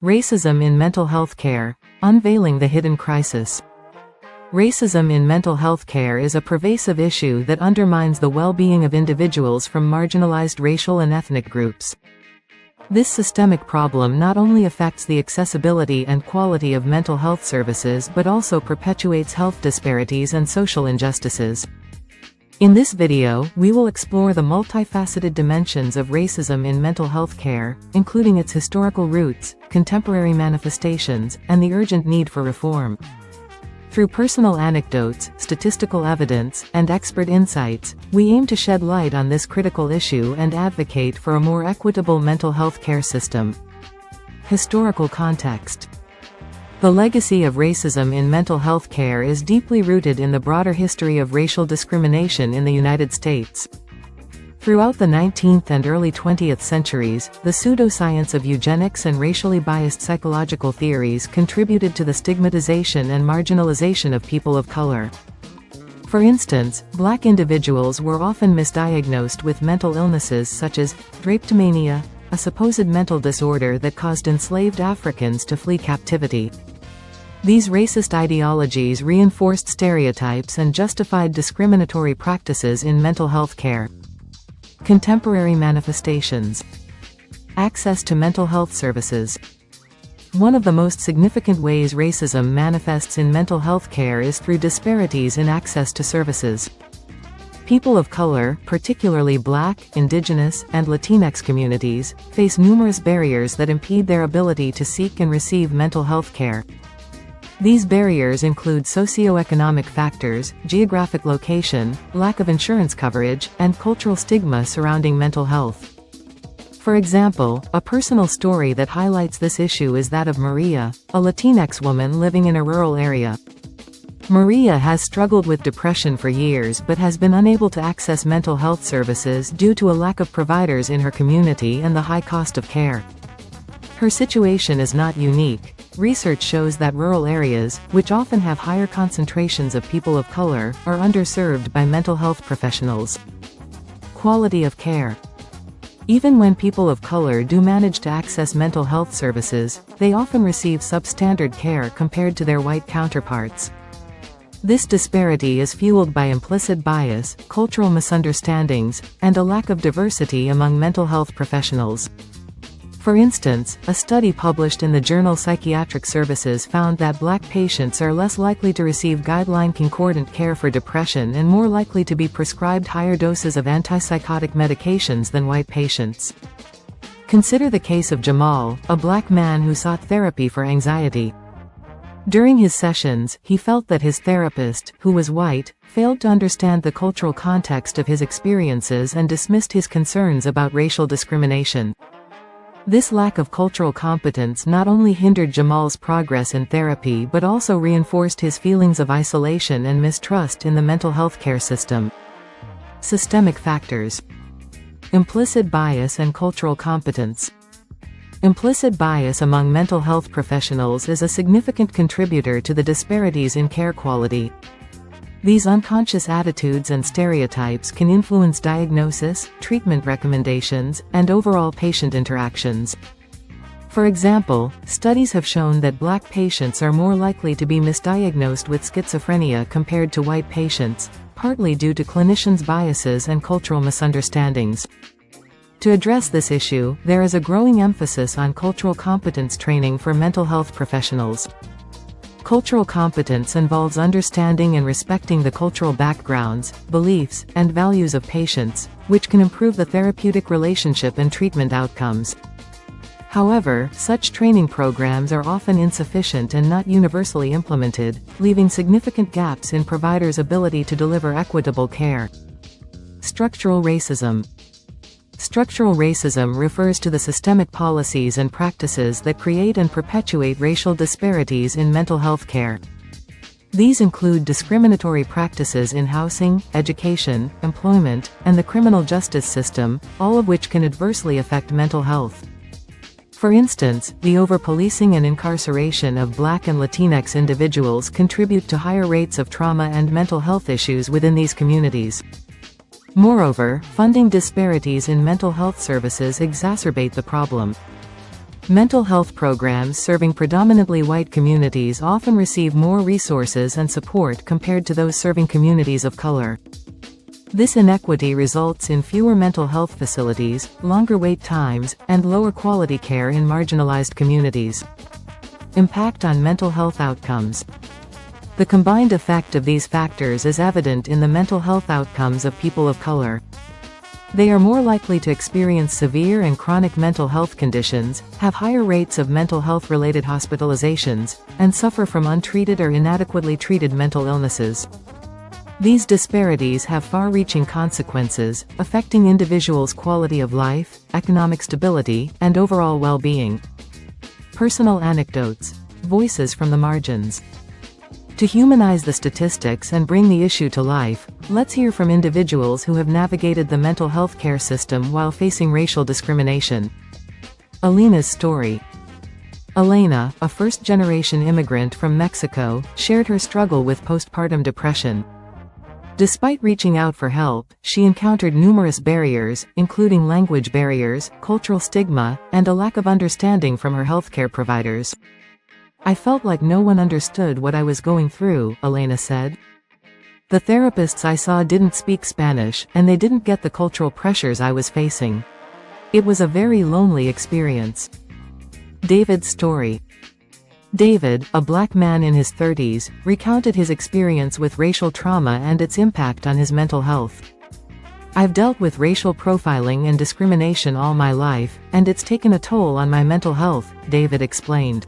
Racism in mental health care, unveiling the hidden crisis. Racism in mental health care is a pervasive issue that undermines the well-being of individuals from marginalized racial and ethnic groups. This systemic problem not only affects the accessibility and quality of mental health services but also perpetuates health disparities and social injustices. In this video, we will explore the multifaceted dimensions of racism in mental health care, including its historical roots, contemporary manifestations, and the urgent need for reform. Through personal anecdotes, statistical evidence, and expert insights, we aim to shed light on this critical issue and advocate for a more equitable mental health care system. Historical context. The legacy of racism in mental health care is deeply rooted in the broader history of racial discrimination in the United States. Throughout the 19th and early 20th centuries, the pseudoscience of eugenics and racially biased psychological theories contributed to the stigmatization and marginalization of people of color. For instance, black individuals were often misdiagnosed with mental illnesses such as drapetomania, a supposed mental disorder that caused enslaved Africans to flee captivity. These racist ideologies reinforced stereotypes and justified discriminatory practices in mental health care. Contemporary manifestations. Access to mental health services. One of the most significant ways racism manifests in mental health care is through disparities in access to services. People of color, particularly Black, Indigenous, and Latinx communities, face numerous barriers that impede their ability to seek and receive mental health care. These barriers include socioeconomic factors, geographic location, lack of insurance coverage, and cultural stigma surrounding mental health. For example, a personal story that highlights this issue is that of Maria, a Latinx woman living in a rural area. Maria has struggled with depression for years but has been unable to access mental health services due to a lack of providers in her community and the high cost of care. Her situation is not unique. Research shows that rural areas, which often have higher concentrations of people of color, are underserved by mental health professionals. Quality of care. Even when people of color do manage to access mental health services, they often receive substandard care compared to their white counterparts. This disparity is fueled by implicit bias, cultural misunderstandings, and a lack of diversity among mental health professionals. For instance, a study published in the journal Psychiatric Services found that Black patients are less likely to receive guideline-concordant care for depression and more likely to be prescribed higher doses of antipsychotic medications than white patients. Consider the case of Jamal, a Black man who sought therapy for anxiety. During his sessions, he felt that his therapist, who was white, failed to understand the cultural context of his experiences and dismissed his concerns about racial discrimination. This lack of cultural competence not only hindered Jamal's progress in therapy but also reinforced his feelings of isolation and mistrust in the mental health care system. Systemic factors. Implicit bias and cultural competence. Implicit bias among mental health professionals is a significant contributor to the disparities in care quality. These unconscious attitudes and stereotypes can influence diagnosis, treatment recommendations, and overall patient interactions. For example, studies have shown that Black patients are more likely to be misdiagnosed with schizophrenia compared to white patients, partly due to clinicians' biases and cultural misunderstandings. To address this issue, there is a growing emphasis on cultural competence training for mental health professionals. Cultural competence involves understanding and respecting the cultural backgrounds, beliefs, and values of patients, which can improve the therapeutic relationship and treatment outcomes. However, such training programs are often insufficient and not universally implemented, leaving significant gaps in providers' ability to deliver equitable care. Structural racism. Structural racism refers to the systemic policies and practices that create and perpetuate racial disparities in mental health care. These include discriminatory practices in housing, education, employment, and the criminal justice system, all of which can adversely affect mental health. For instance, the over-policing and incarceration of Black and Latinx individuals contribute to higher rates of trauma and mental health issues within these communities. Moreover, funding disparities in mental health services exacerbate the problem. Mental health programs serving predominantly white communities often receive more resources and support compared to those serving communities of color. This inequity results in fewer mental health facilities, longer wait times, and lower quality care in marginalized communities. Impact on mental health outcomes. The combined effect of these factors is evident in the mental health outcomes of people of color. They are more likely to experience severe and chronic mental health conditions, have higher rates of mental health-related hospitalizations, and suffer from untreated or inadequately treated mental illnesses. These disparities have far-reaching consequences, affecting individuals' quality of life, economic stability, and overall well-being. Personal anecdotes. Voices from the margins. To humanize the statistics and bring the issue to life, let's hear from individuals who have navigated the mental health care system while facing racial discrimination. Elena's story. Elena, a first-generation immigrant from Mexico, shared her struggle with postpartum depression. Despite reaching out for help, she encountered numerous barriers, including language barriers, cultural stigma, and a lack of understanding from her healthcare providers. I felt like no one understood what I was going through, Elena said. The therapists I saw didn't speak Spanish, and they didn't get the cultural pressures I was facing. It was a very lonely experience. David's story. David, a black man in his 30s, recounted his experience with racial trauma and its impact on his mental health. I've dealt with racial profiling and discrimination all my life, and it's taken a toll on my mental health, David explained.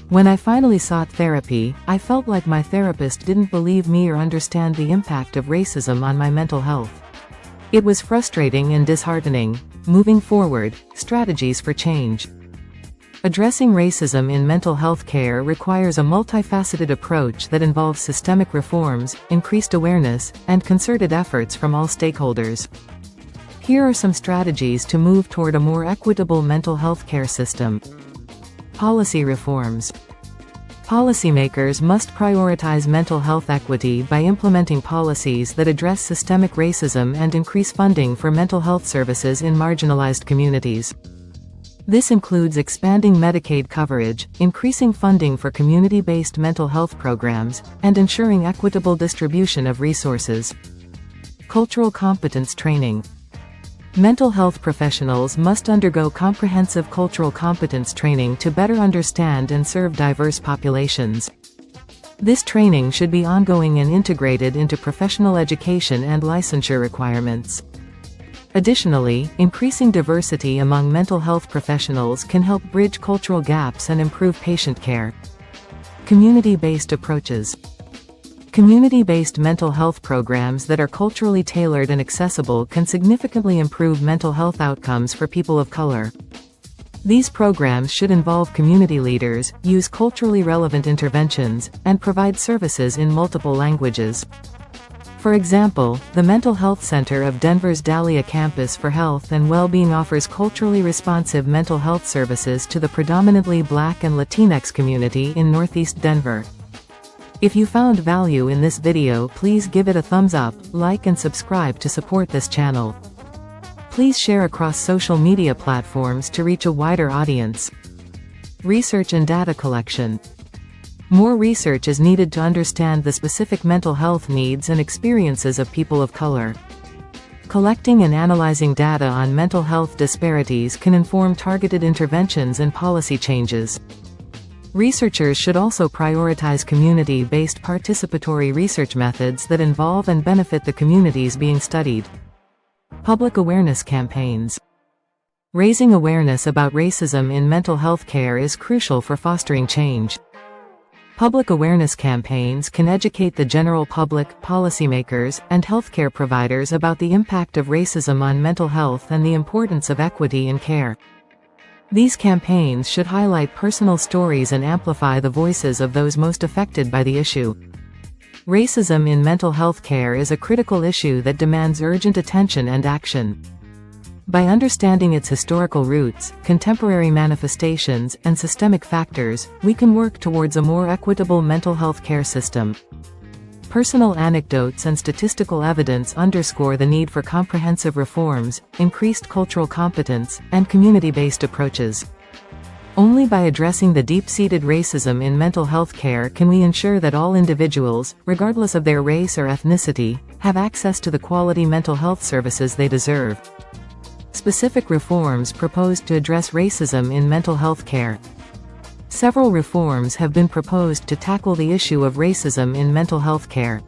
When I finally sought therapy, I felt like my therapist didn't believe me or understand the impact of racism on my mental health. It was frustrating and disheartening. Moving forward, strategies for change. Addressing racism in mental health care requires a multifaceted approach that involves systemic reforms, increased awareness, and concerted efforts from all stakeholders. Here are some strategies to move toward a more equitable mental health care system. Policy reforms. Policymakers must prioritize mental health equity by implementing policies that address systemic racism and increase funding for mental health services in marginalized communities. This includes expanding Medicaid coverage, increasing funding for community-based mental health programs, and ensuring equitable distribution of resources. Cultural competence training. Mental health professionals must undergo comprehensive cultural competence training to better understand and serve diverse populations. This training should be ongoing and integrated into professional education and licensure requirements. Additionally, increasing diversity among mental health professionals can help bridge cultural gaps and improve patient care. Community-based approaches. Community-based mental health programs that are culturally tailored and accessible can significantly improve mental health outcomes for people of color. These programs should involve community leaders, use culturally relevant interventions, and provide services in multiple languages. For example, the Mental Health Center of Denver's Dahlia Campus for Health and Well-Being offers culturally responsive mental health services to the predominantly Black and Latinx community in Northeast Denver. If you found value in this video, please give it a thumbs up, like and subscribe to support this channel. Please share across social media platforms to reach a wider audience. Research and data collection. More research is needed to understand the specific mental health needs and experiences of people of color. Collecting and analyzing data on mental health disparities can inform targeted interventions and policy changes. Researchers should also prioritize community-based participatory research methods that involve and benefit the communities being studied. Public awareness campaigns. Raising awareness about racism in mental health care is crucial for fostering change. Public awareness campaigns can educate the general public, policymakers, and healthcare providers about the impact of racism on mental health and the importance of equity in care. These campaigns should highlight personal stories and amplify the voices of those most affected by the issue. Racism in mental health care is a critical issue that demands urgent attention and action. By understanding its historical roots, contemporary manifestations, and systemic factors, we can work towards a more equitable mental health care system. Personal anecdotes and statistical evidence underscore the need for comprehensive reforms, increased cultural competence, and community-based approaches. Only by addressing the deep-seated racism in mental health care can we ensure that all individuals, regardless of their race or ethnicity, have access to the quality mental health services they deserve. Specific reforms proposed to address racism in mental health care. Several reforms have been proposed to tackle the issue of racism in mental health care.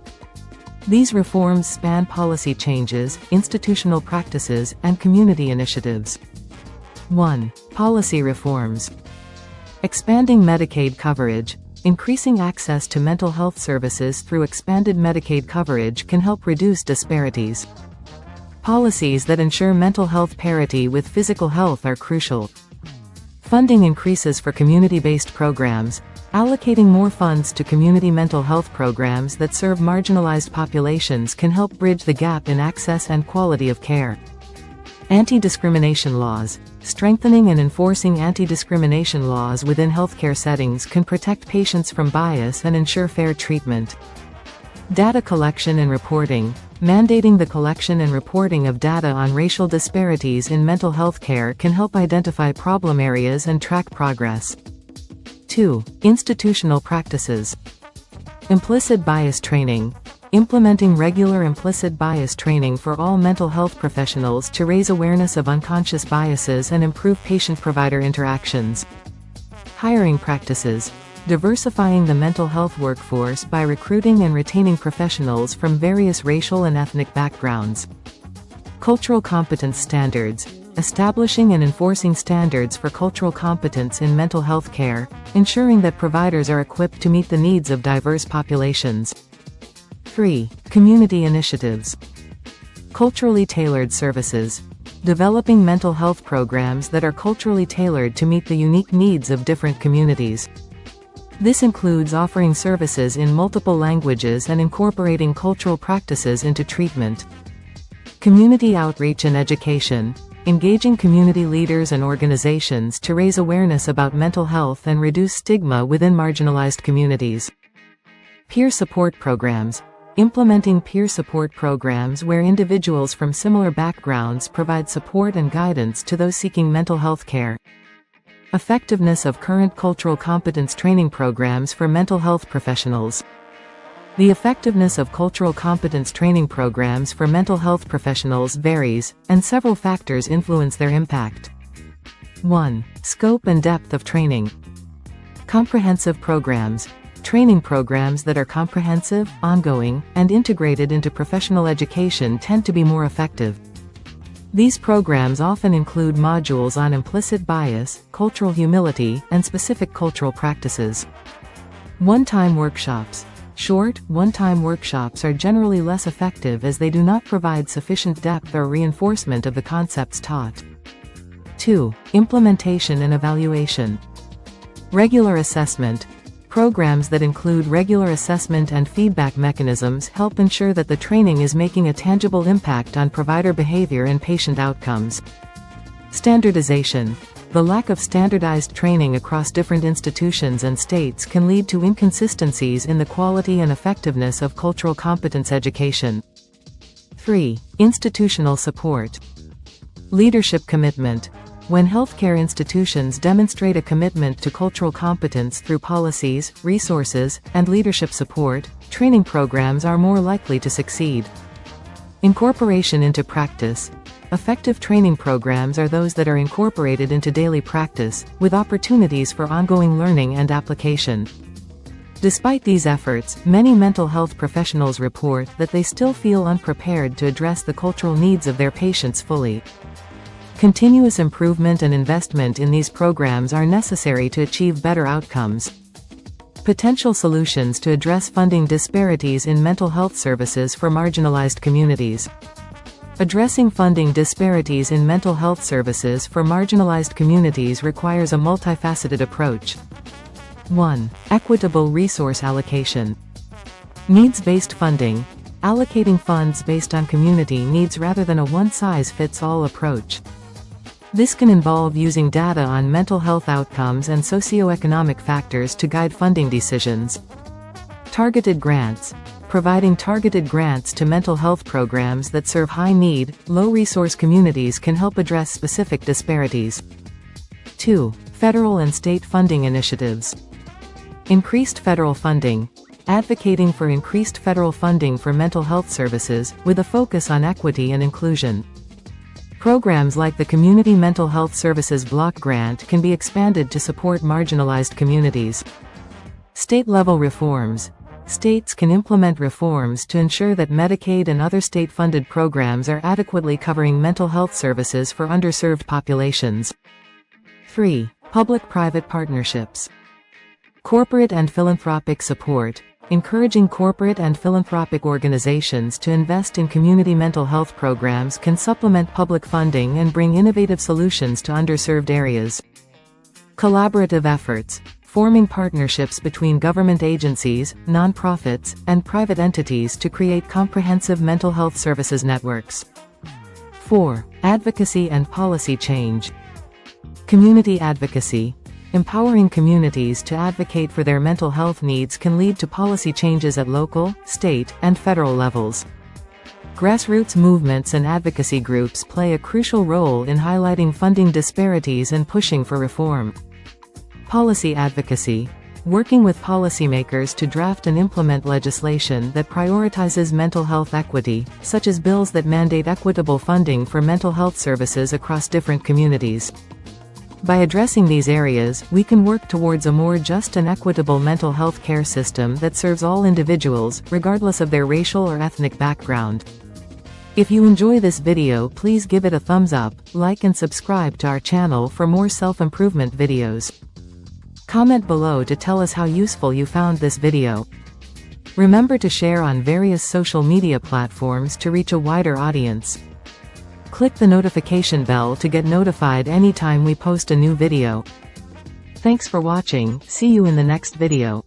These reforms span policy changes, institutional practices, and community initiatives. 1. Policy reforms. Expanding Medicaid coverage. Increasing access to mental health services through expanded Medicaid coverage can help reduce disparities. Policies that ensure mental health parity with physical health are crucial. Funding increases for community-based programs. Allocating more funds to community mental health programs that serve marginalized populations can help bridge the gap in access and quality of care. Anti-discrimination laws. Strengthening and enforcing anti-discrimination laws within healthcare settings can protect patients from bias and ensure fair treatment. Data collection and reporting. Mandating the collection and reporting of data on racial disparities in mental health care can help identify problem areas and track progress. 2. Institutional practices. Implicit bias training. Implementing regular implicit bias training for all mental health professionals to raise awareness of unconscious biases and improve patient-provider interactions. Hiring practices. Diversifying the mental health workforce by recruiting and retaining professionals from various racial and ethnic backgrounds. Cultural competence standards. Establishing and enforcing standards for cultural competence in mental health care, ensuring that providers are equipped to meet the needs of diverse populations. 3. Community initiatives. Culturally tailored services. Developing mental health programs that are culturally tailored to meet the unique needs of different communities. This includes offering services in multiple languages and incorporating cultural practices into treatment. Community outreach and education. Engaging community leaders and organizations to raise awareness about mental health and reduce stigma within marginalized communities. Peer support programs. Implementing peer support programs where individuals from similar backgrounds provide support and guidance to those seeking mental health care. Effectiveness of current cultural competence training programs for mental health professionals. The effectiveness of cultural competence training programs for mental health professionals varies, and several factors influence their impact. 1. Scope and depth of training. Comprehensive programs. Training programs that are comprehensive, ongoing, and integrated into professional education tend to be more effective. These programs often include modules on implicit bias, cultural humility, and specific cultural practices. One-time workshops. Short, one-time workshops are generally less effective as they do not provide sufficient depth or reinforcement of the concepts taught. 2. Implementation and evaluation. Regular assessment. Programs that include regular assessment and feedback mechanisms help ensure that the training is making a tangible impact on provider behavior and patient outcomes. Standardization. The lack of standardized training across different institutions and states can lead to inconsistencies in the quality and effectiveness of cultural competence education. 3. Institutional support. Leadership commitment. When healthcare institutions demonstrate a commitment to cultural competence through policies, resources, and leadership support, training programs are more likely to succeed. Incorporation into practice. Effective training programs are those that are incorporated into daily practice, with opportunities for ongoing learning and application. Despite these efforts, many mental health professionals report that they still feel unprepared to address the cultural needs of their patients fully. Continuous improvement and investment in these programs are necessary to achieve better outcomes. Potential solutions to address funding disparities in mental health services for marginalized communities. Addressing funding disparities in mental health services for marginalized communities requires a multifaceted approach. 1. Equitable resource allocation. Needs-based funding. Allocating funds based on community needs rather than a one-size-fits-all approach. This can involve using data on mental health outcomes and socioeconomic factors to guide funding decisions. Targeted grants. Providing targeted grants to mental health programs that serve high-need, low-resource communities can help address specific disparities. 2. Federal and state funding initiatives. Increased federal funding. Advocating for increased federal funding for mental health services, with a focus on equity and inclusion. Programs like the Community Mental Health Services Block Grant can be expanded to support marginalized communities. State-level reforms. States can implement reforms to ensure that Medicaid and other state-funded programs are adequately covering mental health services for underserved populations. 3. Public-private partnerships. Corporate and philanthropic support. Encouraging corporate and philanthropic organizations to invest in community mental health programs can supplement public funding and bring innovative solutions to underserved areas. Collaborative efforts. Forming partnerships between government agencies, nonprofits, and private entities to create comprehensive mental health services networks. 4. Advocacy and policy change. Community advocacy. Empowering communities to advocate for their mental health needs can lead to policy changes at local, state, and federal levels. Grassroots movements and advocacy groups play a crucial role in highlighting funding disparities and pushing for reform. Policy advocacy. Working with policymakers to draft and implement legislation that prioritizes mental health equity, such as bills that mandate equitable funding for mental health services across different communities. By addressing these areas, we can work towards a more just and equitable mental health care system that serves all individuals, regardless of their racial or ethnic background. If you enjoy this video, please give it a thumbs up, like and subscribe to our channel for more self-improvement videos. Comment below to tell us how useful you found this video. Remember to share on various social media platforms to reach a wider audience. Click the notification bell to get notified anytime we post a new video. Thanks for watching, see you in the next video.